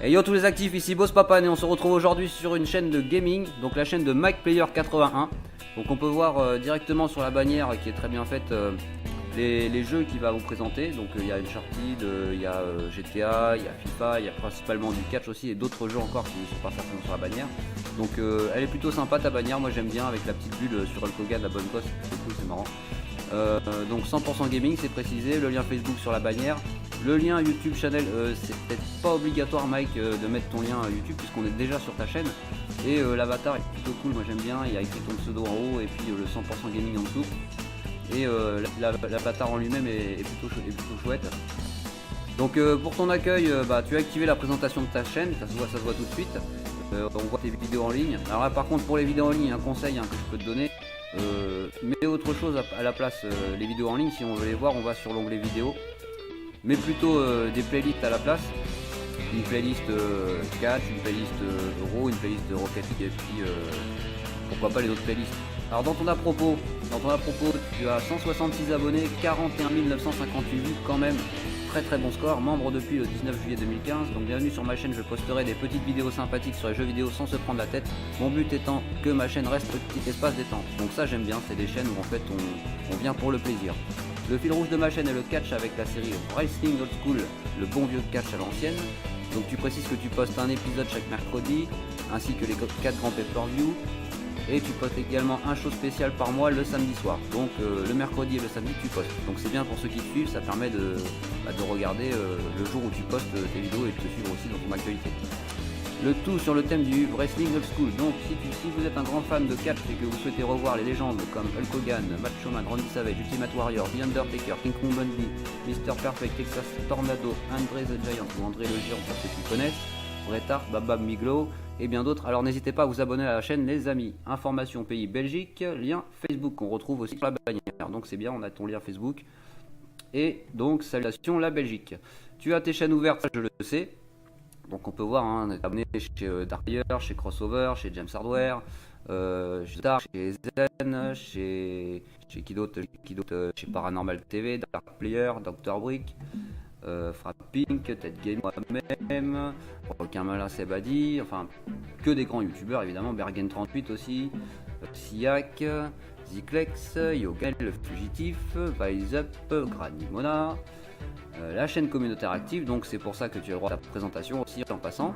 Et yo tous les actifs, ici Boss Papan et on se retrouve aujourd'hui sur une chaîne de gaming, donc la chaîne de MikePlayer81. Donc on peut voir directement sur la bannière qui est très bien faite les jeux qu'il va vous présenter. Donc il y a Uncharted, il y a GTA, il y a FIFA, il y a principalement du catch aussi et d'autres jeux encore qui ne sont pas forcément sur la bannière. Donc elle est plutôt sympa ta bannière, moi j'aime bien avec la petite bulle sur Hulk Hogan, la bonne cosse, c'est cool, c'est marrant. Donc 100% gaming c'est précisé, le lien Facebook sur la bannière. Le lien YouTube channel, c'est peut-être pas obligatoire Mike de mettre ton lien YouTube puisqu'on est déjà sur ta chaîne. Et l'avatar est plutôt cool, moi j'aime bien, il y a écrit ton pseudo en haut et puis le 100% gaming en dessous. Et l'avatar en lui-même est plutôt chouette. Donc pour ton accueil, tu as activé la présentation de ta chaîne, ça se voit tout de suite. On voit tes vidéos en ligne. Alors là par contre pour les vidéos en ligne, un conseil que je peux te donner, mets autre chose à la place. Les vidéos en ligne, si on veut les voir, on va sur l'onglet vidéo. Mais plutôt des playlists à la place. Une playlist catch, une playlist Euro, une playlist Rocket League et puis pourquoi pas les autres playlists. Alors dans ton à propos, tu as 166 abonnés, 41 958 vues quand même. Très bon score, membre depuis le 19 juillet 2015. Donc bienvenue sur ma chaîne, je posterai des petites vidéos sympathiques sur les jeux vidéo sans se prendre la tête. Mon but étant que ma chaîne reste petit espace détente. Donc ça j'aime bien, c'est des chaînes où en fait on vient pour le plaisir. Le fil rouge de ma chaîne est le catch avec la série Wrestling Old School, le bon vieux catch à l'ancienne. Donc tu précises que tu postes un épisode chaque mercredi, ainsi que les 4 grands pay-per-view. Et tu postes également un show spécial par mois le samedi soir. Donc le mercredi et le samedi tu postes. Donc c'est bien pour ceux qui te suivent, ça permet de regarder le jour où tu postes tes vidéos et de te suivre aussi dans ton actualité. Le tout sur le thème du Wrestling Old School. Donc si vous êtes un grand fan de catch et que vous souhaitez revoir les légendes comme Hulk Hogan, Macho Man, Randy Savage, Ultimate Warrior, The Undertaker, King Kong Bundy, Mr. Perfect, Texas Tornado, Andre the Giant ou André le Géant pour ceux qui connaissent, Bret Hart, Bam Miglo et bien d'autres. Alors n'hésitez pas à vous abonner à la chaîne les amis. Information pays Belgique, lien Facebook qu'on retrouve aussi sur la bannière. Donc c'est bien, on a ton lien Facebook. Et donc salutations la Belgique. Tu as tes chaînes ouvertes, ça je le sais. Donc on peut voir, on est abonné chez Dark chez Crossover, chez James Hardware, chez Zen, chez qui d'autre, chez Paranormal TV, Dark Player, Dr Brick, Frapping, Ted Game, moi-même, Requin Malin, Sebadi, enfin que des grands youtubeurs évidemment, Bergen38 aussi, Siak, Ziklex, Yoga, le Fugitif, Vise Up, Granny Mona. La chaîne communautaire active, donc c'est pour ça que tu as le droit à la présentation aussi en passant.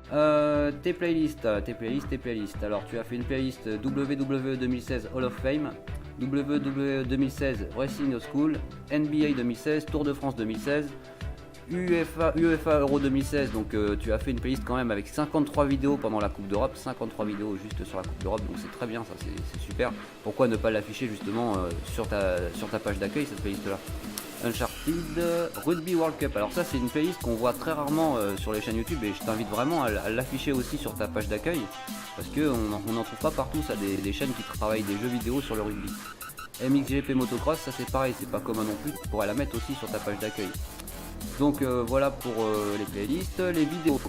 Tes playlists. Alors tu as fait une playlist WWE 2016 Hall of Fame, WWE 2016 Wrestling Old School, NBA 2016, Tour de France 2016, UEFA Euro 2016, donc tu as fait une playlist quand même avec 53 vidéos pendant la Coupe d'Europe, 53 vidéos juste sur la Coupe d'Europe, donc c'est très bien, ça c'est super. Pourquoi ne pas l'afficher justement sur ta page d'accueil, cette playlist là. Uncharted Rugby World Cup, alors ça c'est une playlist qu'on voit très rarement sur les chaînes YouTube et je t'invite vraiment à l'afficher aussi sur ta page d'accueil parce qu'on n'en trouve pas partout ça, des chaînes qui travaillent des jeux vidéo sur le rugby. MXGP Motocross, ça c'est pareil, c'est pas commun non plus, tu pourrais la mettre aussi sur ta page d'accueil. Donc voilà pour les playlists, les vidéos.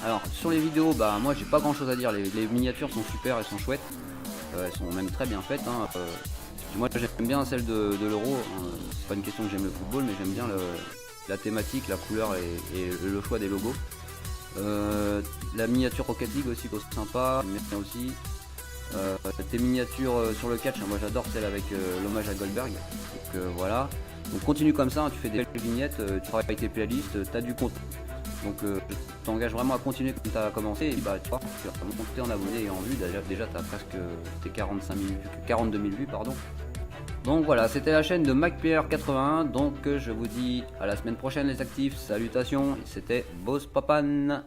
Alors sur les vidéos, moi j'ai pas grand chose à dire, les miniatures sont super, elles sont chouettes, elles sont même très bien faites. Moi j'aime bien celle de l'Euro, c'est pas une question que j'aime le football, mais j'aime bien la thématique, la couleur et le choix des logos. La miniature Rocket League aussi, c'est sympa, j'aime bien aussi. Tes miniatures sur le catch, moi j'adore celle avec l'hommage à Goldberg, donc voilà. Donc continue comme ça, tu fais des belles vignettes, tu travailles avec tes playlists, tu as du contenu. Donc je t'engage vraiment à continuer comme tu as commencé et tu vois, tu vas monter en abonnés et en vues, déjà tu as presque tes 42 000 vues pardon. Donc voilà, c'était la chaîne de MikePlayer81, donc je vous dis à la semaine prochaine les actifs, salutations, c'était Boss Papan.